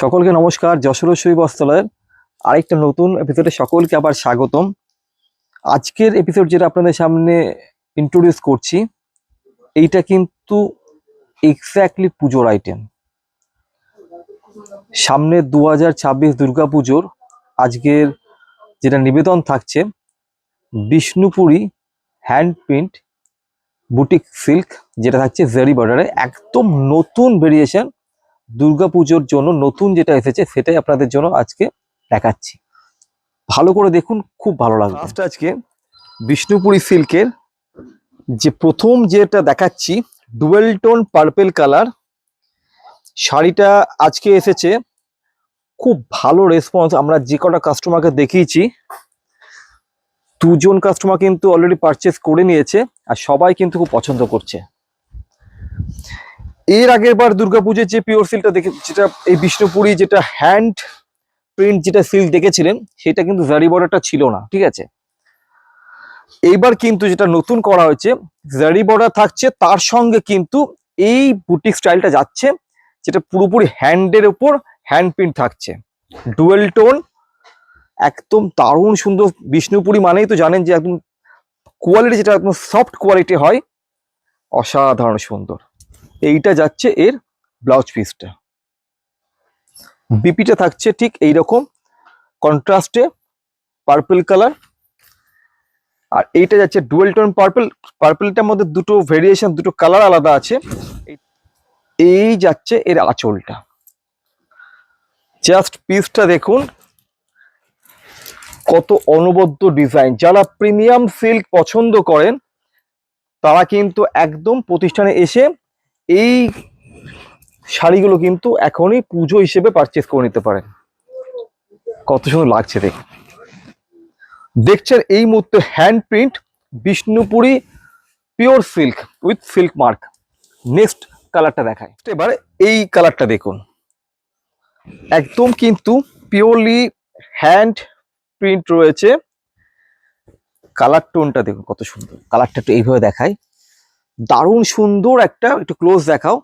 সকলকে নমস্কার। যশোর সই বস্ত্রালয়ের আরেকটা নতুন এপিসোডে সকলকে আবার স্বাগতম। আজকের এপিসোড যেটা আপনাদের সামনে ইন্ট্রোডিউস করছি, এইটা কিন্তু এক্স্যাক্টলি পুজোর আইটেম। সামনে 2026 দুর্গা পুজোর আজকের যেটা নিবেদন থাকছে, Bishnupuri hand print boutique silk, যেটা থাকছে জারি বর্ডারে, একদম নতুন ভেরিয়েশন। দুর্গাপুজোর জন্য নতুন যেটা এসেছে সেটাই আপনাদের জন্য আজকে দেখাচ্ছি। ভালো করে দেখুন, খুব ভালো লাগবে। ফার্স্ট আজকে বিষ্ণুপুরি সিল্কের যে প্রথম যেটা দেখাচ্ছি, ডুয়েল টোন পার্পেল কালার শাড়িটা আজকে এসেছে। খুব ভালো রেসপন্স। আমরা যে কটা কাস্টমারকে দেখিয়েছি, দুজন কাস্টমার কিন্তু অলরেডি পারচেস করে নিয়েছে আর সবাই কিন্তু খুব পছন্দ করছে। এর আগের বার দুর্গাপুজোর যে পিওর সিল্কটা দেখে, যেটা এই বিষ্ণুপুরি যেটা হ্যান্ড প্রিন্ট যেটা সিল্ক দেখেছিলেন, সেটা কিন্তু জারি বর্ডারটা ছিল না, ঠিক আছে। এইবার কিন্তু যেটা নতুন করা হয়েছে, জারি বর্ডার থাকছে, তার সঙ্গে কিন্তু এই বুটিক স্টাইলটা যাচ্ছে, যেটা পুরোপুরি হ্যান্ডের উপর হ্যান্ড প্রিন্ট থাকছে, ডুয়েল টোন, একদম দারুণ সুন্দর। বিষ্ণুপুরি মানেই তো জানেন যে একদম কোয়ালিটি, যেটা একদম সফট কোয়ালিটি হয়, অসাধারণ সুন্দর। এইটা যাচ্ছে এর ব্লাউজ পিসটা। বিপিটা থাকছে ঠিক এইরকম কন্ট্রাস্টে পার্পল কালার, আর এইটা যাচ্ছে ডুয়েল টোন পার্পল। পার্পলটার মধ্যে দুটো ভেরিয়েশন, দুটো কালার আলাদা আছে। এই যাচ্ছে এর আঁচলটা। জাস্ট পিসটা দেখুন, কত অনবদ্য ডিজাইন। যারা প্রিমিয়াম সিল্ক পছন্দ করেন তারা কিন্তু একদম প্রতিষ্ঠানে এসে এই শাড়িগুলো কিন্তু এখনই পুজো হিসেবে পারচেস করে নিতে পারেন। কত সুন্দর লাগছে দেখুন। দেখছেন এই মুহূর্তে hand print Bishnupuri pure silk with silk mark. Next কালারটা দেখায়। এবারে এই কালারটা দেখুন, একদম কিন্তু পিওরলি হ্যান্ড প্রিন্ট রয়েছে। কালার টোনটা দেখুন কত সুন্দর। কালারটা একটু এইভাবে দেখায়, দারুণ সুন্দর। একটা একটু ক্লোজ দেখাও।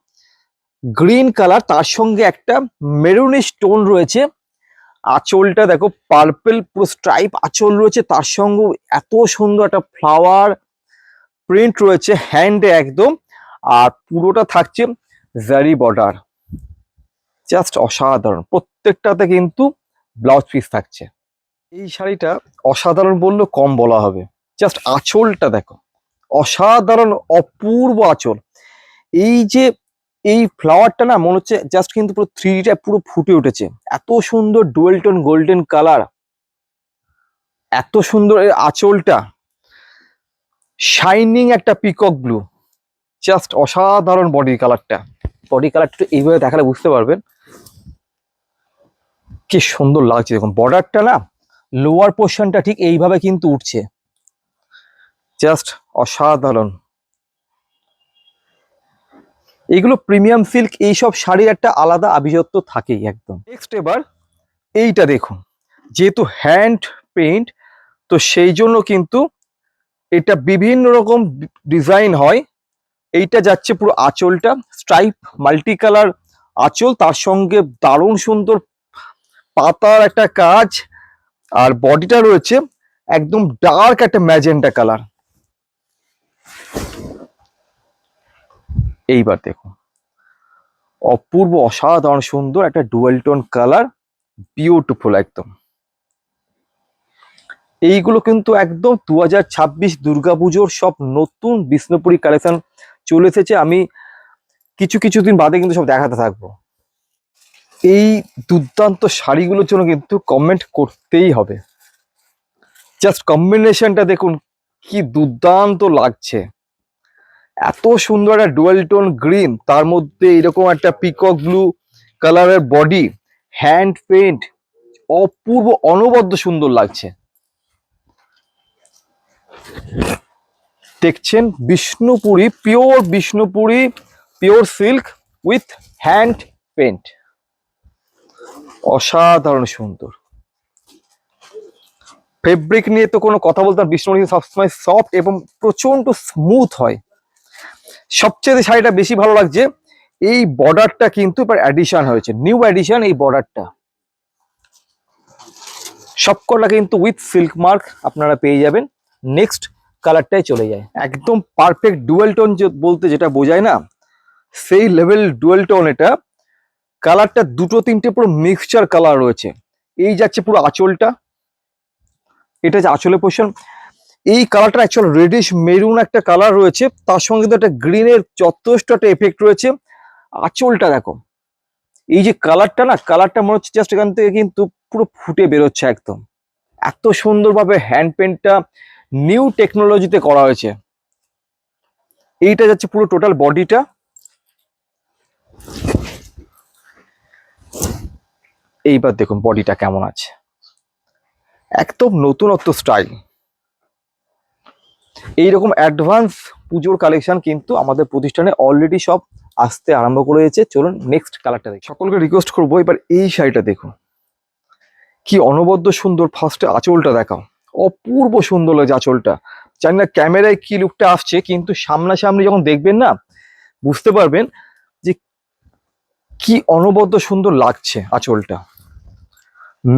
গ্রিন কালার, তার সঙ্গে একটা মেরুনিশ টোন রয়েছে। আঁচলটা দেখো পার্পল, পুরো স্ট্রাইপ আঁচল রয়েছে, তার সঙ্গে এত সুন্দর একটা ফ্লাওয়ার প্রিন্ট রয়েছে হ্যান্ডে একদম। আর পুরোটা থাকছে জারি বর্ডার, জাস্ট অসাধারণ। প্রত্যেকটাতে কিন্তু ব্লাউজ পিস থাকছে। এই শাড়িটা অসাধারণ বললেও কম বলা হবে। জাস্ট আঁচলটা দেখো, অসাধারণ অপূর্ব আঁচল। এই যে এই ফ্লাওয়ারটা না, মনে হচ্ছে জাস্ট কিন্তু পুরো 3Dটা পুরো ফুটে উঠেছে। এত সুন্দর ডুয়েল টোন গোল্ডেন কালার, এত সুন্দর এই আঁচলটা, শাইনিং একটা পিকক ব্লু, জাস্ট অসাধারণ বডি কালারটা। বডি কালারটা এইভাবে দেখালে বুঝতে পারবেন কি সুন্দর লাগছে। দেখুন বর্ডারটা না, লোয়ার পোর্শনটা ঠিক এইভাবে কিন্তু উঠছে, জাস্ট অসাধারণ। এইগুলো প্রিমিয়াম সিল্ক, এইসব শাড়ির একটা আলাদা আভিজাত্য থাকেই একদম। নেক্সট এবার এইটা দেখুন, যেহেতু হ্যান্ড পেইন্ট, তো সেই জন্য কিন্তু এটা বিভিন্ন রকম ডিজাইন হয়। এইটা যাচ্ছে পুরো আঁচলটা স্ট্রাইপ মাল্টি কালার আঁচল, তার সঙ্গে দারুণ সুন্দর পাতার একটা কাজ, আর বডিটা রয়েছে একদম ডার্ক একটা ম্যাজেন্টা কালার। এইবার দেখুন, অপূর্ব অসাধারণ সুন্দর একটা ডুয়েল টোন কালার, বিউটিফুল একদম। এইগুলো কিন্তু একদম 2026 দুর্গাপুজোর সব নতুন বিষ্ণুপুরি কালেকশন চলে এসেছে। আমি কিছুদিন বাদে কিন্তু সব দেখাতে থাকবো। এই দুর্দান্ত শাড়িগুলোর জন্য কিন্তু কমেন্ট করতেই হবে। জাস্ট কম্বিনেশনটা দেখুন কি দুর্দান্ত লাগছে। এত সুন্দর একটা ডুয়েল টোন গ্রিন, তার মধ্যে এরকম একটা পিকক ব্লু কালারের বডি, হ্যান্ড পেইন্ট, অপূর্ব অনবদ্য সুন্দর লাগছে। দেখছেন Bishnupuri pure silk with hand paint, অসাধারণ সুন্দর। ফেব্রিক নিয়ে তো কোনো কথা বলতে না, বিষ্ণুপুরি সবসময় সফট এবং প্রচন্ড স্মুথ হয়। সবচেয়ে শাড়িটা বেশি ভালো লাগছে, এই বর্ডারটা কিন্তু এবার অ্যাডিশন হয়েছে, নিউ অ্যাডিশন এই বর্ডারটা। সবকটা কিন্তু উইথ সিল্ক মার্ক আপনারা পেয়ে যাবেন। নেক্সট কালারটাই চলে যায়, একদম পারফেক্ট ডুয়েল টোন বলতে যেটা বোঝায় না, সেই লেভেল ডুয়েল টোন এটা। কালারটা দুটো তিনটে পুরো মিক্সচার কালার রয়েছে। এই যাচ্ছে পুরো আঁচলটা, এটা হচ্ছে আঁচলের পোর্শন। এই কালারটা অ্যাকচুয়াল রেডিশ মেরুন একটা কালার রয়েছে, তার সঙ্গে তো একটা গ্রিনের যথেষ্ট একটা এফেক্ট রয়েছে। আঁচলটা দেখো, এই যে কালারটা না, কালারটা মনে হচ্ছে জাস্ট এখান থেকে কিন্তু পুরো ফুটে বেরোচ্ছে একদম। এত সুন্দরভাবে হ্যান্ড পেন্টটা নিউ টেকনোলজিতে করা হয়েছে। এইটা যাচ্ছে পুরো টোটাল বডিটা। এইবার দেখুন বডিটা কেমন আছে, একদম নতুনত্ব স্টাইল। এইরকম অ্যাডভান্স পুজোর কালেকশন কিন্তু আমাদের প্রতিষ্ঠানে অলরেডি সব আসতে আরম্ভ করেছে। চলুন নেক্সট কালারটা দেখি। সকলকে রিকোয়েস্ট করবো, এবার এই শাড়িটা দেখুন, কি অনবদ্য সুন্দর। ফার্স্টে আঁচলটা দেখাও, অপূর্ব সুন্দর লাগছে আঁচলটা। জানি না ক্যামেরায় কি লুকটা আসছে, কিন্তু সামনাসামনি যখন দেখবেন না বুঝতে পারবেন যে কি অনবদ্য সুন্দর লাগছে আঁচলটা।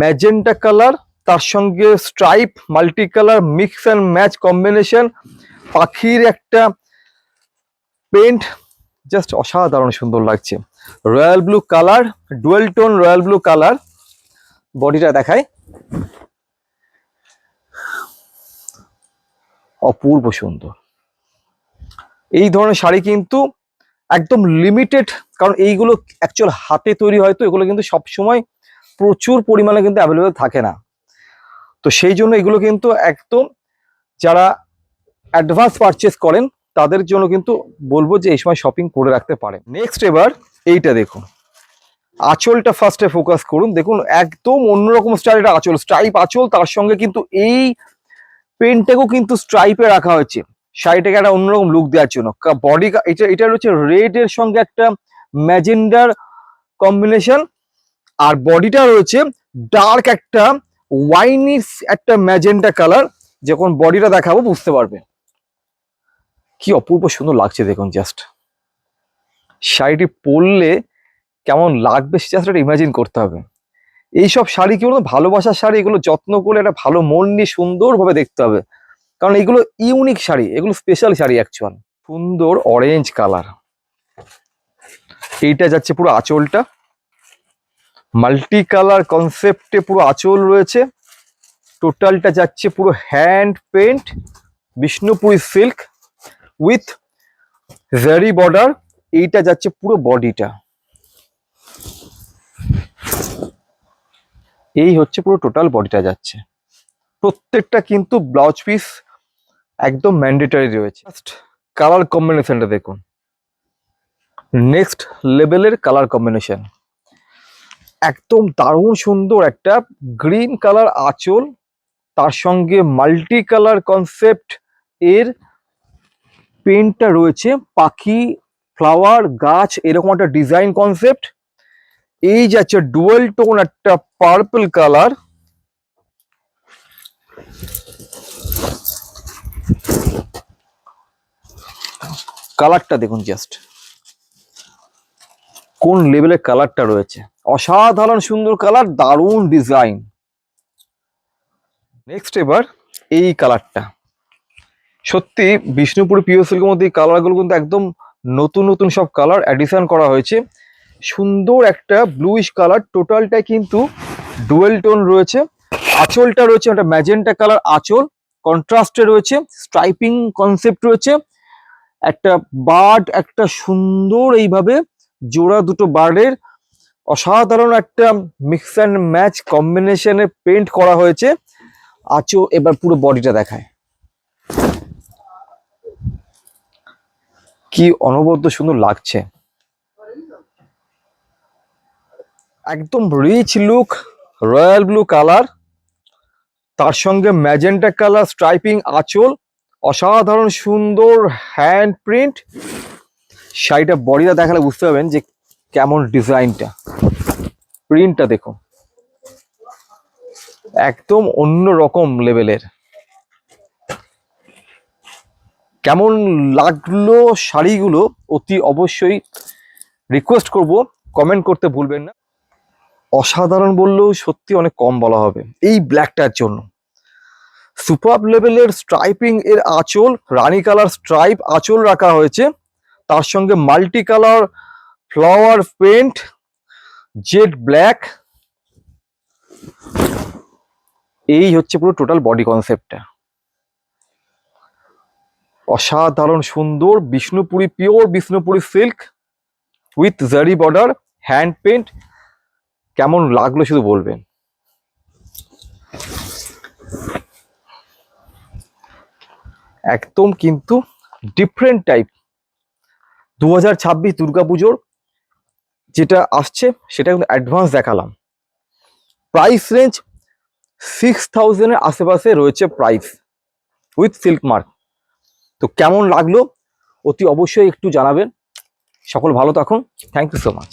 ম্যাজেন্টা কালার, তার সঙ্গে stripe multi colour mix and match combination, পাখির একটা পেন্ট, জাস্ট অসাধারণ সুন্দর লাগছে। Royal blue colour, dual tone royal blue colour. বডিটা দেখায়, অপূর্ব সুন্দর। এই ধরনের শাড়ি কিন্তু একদম লিমিটেড, কারণ এইগুলো অ্যাকচুয়াল হাতে তৈরি হয়, তো এগুলো কিন্তু সবসময় প্রচুর পরিমাণে কিন্তু অ্যাভেলেবেল থাকে না। তো সেই জন্য এগুলো কিন্তু একদম যারা অ্যাডভান্স পারচেস করেন তাদের জন্য কিন্তু বলবো যে এই সময় শপিং করে রাখতে পারেন। নেক্সট এবার এইটা দেখুন, আঁচলটা ফার্স্টে ফোকাস করুন। দেখুন একদম অন্যরকম স্টাইলের আঁচল, স্ট্রাইপ আঁচল, তার সঙ্গে কিন্তু এই পেনটাকেও কিন্তু স্ট্রাইপে রাখা হয়েছে শাড়িটাকে একটা অন্যরকম লুক দেওয়ার জন্য। বডি এটা রয়েছে রেড এর সঙ্গে একটা ম্যাজেন্ডার কম্বিনেশন, আর বডিটা রয়েছে ডার্ক একটা ওয়াইনি একটা ম্যাজেন্টা কালার। যখন বডিটা দেখাবো বুঝতে পারবে কি অপূর্ব সুন্দর লাগছে। দেখুন জাস্ট শাড়িটি পরলে কেমন লাগবে জাস্ট একটা ইমাজিন করতে হবে। এইসব শাড়ি কি বলতো, ভালোবাসার শাড়ি, এগুলো যত্ন করে একটা ভালো মন নিয়ে সুন্দরভাবে দেখতে হবে, কারণ এগুলো ইউনিক শাড়ি, এগুলো স্পেশাল শাড়ি অ্যাকচুয়াল। সুন্দর অরেঞ্জ কালার, এইটা যাচ্ছে পুরো আঁচলটা, মাল্টি কালার কনসেপ্টে পুরো আঁচল রয়েছে। টোটালটা যাচ্ছে পুরো hand paint Bishnupuri silk with zari border. এইটা যাচ্ছে পুরো বডিটা, এই হচ্ছে পুরো টোটাল বডিটা যাচ্ছে। প্রত্যেকটা কিন্তু ব্লাউজ পিস একদম ম্যান্ডেটরি রয়েছে। কালার কম্বিনেশনটা দেখুন, নেক্সট লেভেলের কালার কম্বিনেশন, একদম দারুণ সুন্দর একটা গ্রিন কালার আঁচল, তার সঙ্গে মাল্টি কালার কনসেপ্ট এর পেন্টটা রয়েছে, পাখি ফ্লাওয়ার গাছ এরকম একটা ডিজাইন কনসেপ্ট। এই যাচ্ছে ডুয়েল টোন একটা পার্পল কালার, কালারটা দেখুন জাস্ট কোন লেভেলের কালারটা রয়েছে, অসাধারণ সুন্দর কালার, দারুণ ডিজাইন। নেক্সট এবার এই কালারটা, সত্যি বিষ্ণুপুরি পিওর সিল্কের মধ্যে এই কালারগুলো কিন্তু একদম নতুন নতুন সব কালার অ্যাডিশন করা হয়েছে। সুন্দর একটা ব্লুইশ কালার, টোটালটাই কিন্তু ডুয়েল টোন রয়েছে। আঁচলটা রয়েছে একটা ম্যাজেন্টা কালার আঁচল, কন্ট্রাস্টে রয়েছে, স্ট্রাইপিং কনসেপ্ট রয়েছে, একটা বার্ড, একটা সুন্দর এইভাবে জোড়া দুটো বার্ডের অসাধারণ একটা মিক্স অ্যান্ড ম্যাচ কম্বিনেশনে পেন্ট করা হয়েছে। এবার পুরো বডিটা দেখায়, কি অনবদ্য সুন্দর লাগছে, একদম rich look, royal blue colour, তার সঙ্গে ম্যাজেন্টা কালার স্ট্রাইপিং আঁচল, অসাধারণ সুন্দর হ্যান্ড প্রিন্ট। শাড়িটা বডিটা দেখালে বুঝতে পারবেন যে কেমন ডিজাইনটা, প্রিন্টটা দেখুন একদম অন্য রকম লেভেলের। কেমন লাগলো শাড়িগুলো অতি অবশ্যই রিকোয়েস্ট করব কমেন্ট করতে ভুলবেন না। অসাধারণ বললেও সত্যি অনেক কম বলা হবে এই ব্ল্যাকটার জন্য। সুপার লেভেলের স্ট্রাইপিং এর আঁচল, রানী কালার স্ট্রাইপ আঁচল রাখা হয়েছে, তার সঙ্গে multi colour flower paint, jet black. এই হচ্ছে পুরো টোটাল বডি কনসেপ্টটা। অসাধারণ সুন্দর Bishnupuri, pure Bishnupuri silk with zari border, hand paint. কেমন লাগলো শুধু বলবেন। একদম কিন্তু ডিফারেন্ট টাইপ। 2026 দুর্গাপুজোর যেটা আসছে সেটা কিন্তু অ্যাডভান্স দেখালাম। প্রাইস রেঞ্জ 6000 এর আশেপাশে রয়েছে প্রাইস উইথ সিল্ক মার্ক। তো কেমন লাগলো অতি অবশ্যই একটু জানাবেন। সকল ভালো থাকুন। Thank you so much.